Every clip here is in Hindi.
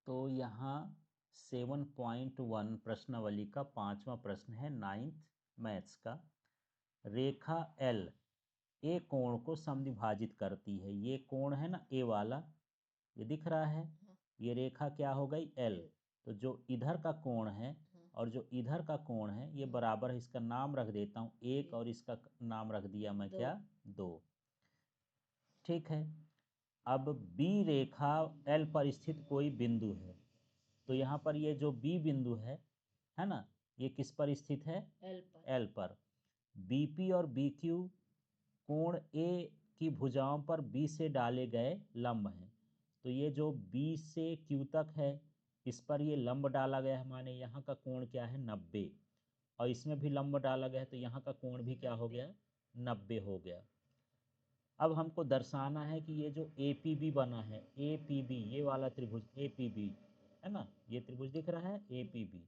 तो यहाँ 7.1 प्रश्नावली का 5वां प्रश्न है 9th मैथ्स का। रेखा एल ए कोण को समद्विभाजित करती है। ये कोण है ना ए वाला, ये दिख रहा है, ये रेखा क्या हो गई एल। तो जो इधर का कोण है और जो इधर का कोण है ये बराबर है। इसका नाम रख देता हूँ एक और इसका नाम रख दिया मैं क्या 2। ठीक है। अब बी रेखा एल पर स्थित कोई बिंदु है। तो यहाँ पर ये जो बी बिंदु है ना, ये किस पर स्थित है एल पर। बीपी और बीक्यू कोण ए की भुजाओं पर बी से डाले गए लंब हैं। तो ये जो बी से क्यू तक है इस पर ये लंब डाला गया है, माने यहाँ का कोण क्या है 90, और इसमें भी लंब डाला गया है तो यहाँ का कोण भी क्या हो गया 90 हो गया। अब हमको दर्शाना है कि ये जो APB बना है, APB ये वाला त्रिभुज APB है ना, ये त्रिभुज दिख रहा है APB,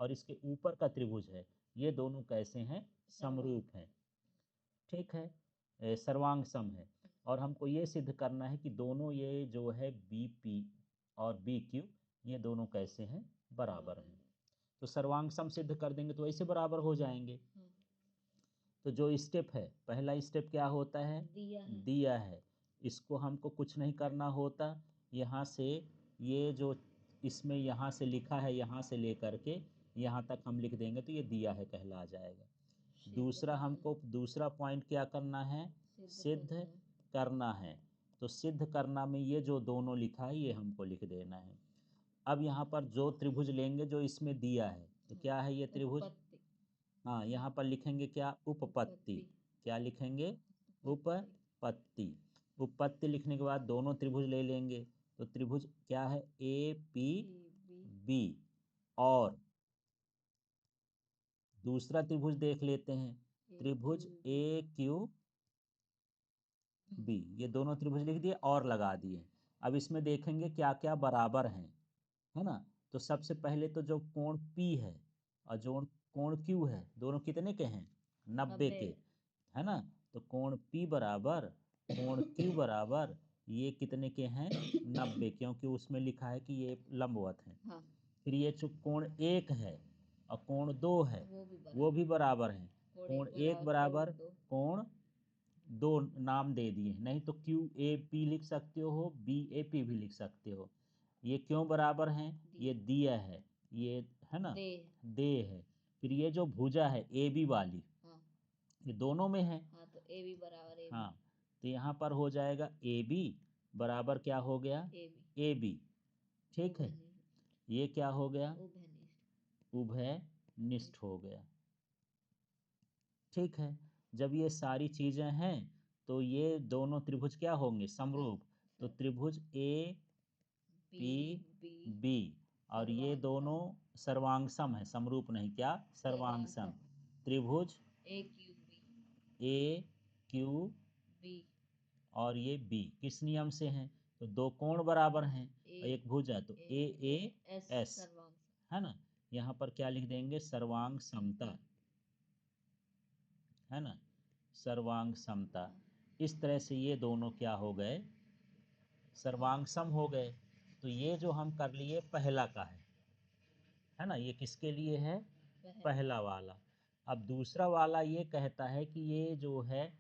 और इसके ऊपर का त्रिभुज है, ये दोनों कैसे हैं समरूप हैं। ठीक है, सर्वांग सम है। और हमको ये सिद्ध करना है कि दोनों ये जो है BP और BQ ये दोनों कैसे हैं बराबर हैं। तो सर्वांग सम सिद्ध कर देंगे तो ऐसे बराबर हो जाएंगे। तो जो स्टेप है, पहला स्टेप क्या होता है दिया है। इसको हमको कुछ नहीं करना होता, यहाँ से ये जो इसमें यहाँ से लिखा है यहाँ से लेकर के यहाँ तक हम लिख देंगे तो ये दिया है कहला जाएगा। दूसरा हमको दूसरा पॉइंट क्या करना है सिद्ध करना है। तो सिद्ध करना में ये जो दोनों लिखा है ये हमको लिख देना है। अब यहाँ पर जो त्रिभुज लेंगे जो इसमें दिया है तो क्या है ये त्रिभुज, हाँ यहाँ पर लिखेंगे क्या उपपत्ति। क्या लिखेंगे उपपत्ति। उपपत्ति लिखने के बाद दोनों त्रिभुज ले लेंगे। तो त्रिभुज क्या है APB, और दूसरा त्रिभुज देख लेते हैं त्रिभुज AQB। ये दोनों त्रिभुज लिख दिए और लगा दिए। अब इसमें देखेंगे क्या क्या बराबर हैं, है ना। तो सबसे पहले तो जो कोण P है और जो कोण Q है दोनों कितने के हैं 90 के, है ना। तो कोण P बराबर कोण Q बराबर ये कितने के हैं 90, क्योंकि उसमें लिखा है कि ये लंबवत है। फिर ये जो कोण 1 है और कोण 2 है वो भी बराबर है। कोण 1 बराबर कोण 2 नाम दे दिए, नहीं तो QAP लिख सकते हो BAP भी लिख सकते हो। ये क्यों बराबर हैं, ये दिया है ये, है ना दे है। फिर ये जो भुजा है AB वाली ये दोनों में है, तो AB बराबर AB। हाँ, तो यहाँ पर हो जाएगा AB बराबर क्या हो गया AB। ठीक है, ये क्या हो गया उभय निष्ठ हो गया। ठीक है, जब ये सारी चीजें हैं तो ये दोनों त्रिभुज क्या होंगे समरूप। तो त्रिभुज APB और ये दोनों सर्वांग सम है, समरूप नहीं क्या सर्वांग सम। त्रिभुज AQB और ये B किस नियम से हैं, तो दो कोण बराबर हैं और एक भुजा, तो AAS है ना। यहाँ पर क्या लिख देंगे सर्वांग समता, है ना सर्वांग समता। इस तरह से ये दोनों क्या हो गए सर्वांग सम हो गए। तो ये जो हम कर लिए पहला का है ना, ये किसके लिए है पहला वाला। अब दूसरा वाला ये कहता है कि ये जो है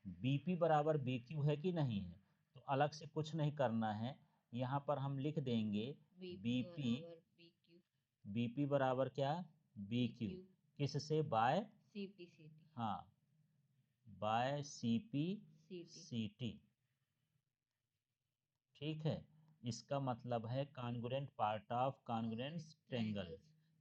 BP बराबर BQ है कि नहीं है। तो अलग से कुछ नहीं करना है, यहाँ पर हम लिख देंगे BP बराबर क्या BQ, किससे बाय हाँ बाय CPCT। ठीक है, इसका मतलब है congruent part of congruent triangle,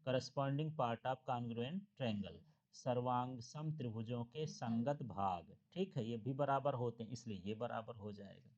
corresponding part of congruent triangle, सर्वांग सम त्रिभुजों के संगत भाग। ठीक है, ये भी बराबर होते हैं इसलिए ये बराबर हो जाएगा।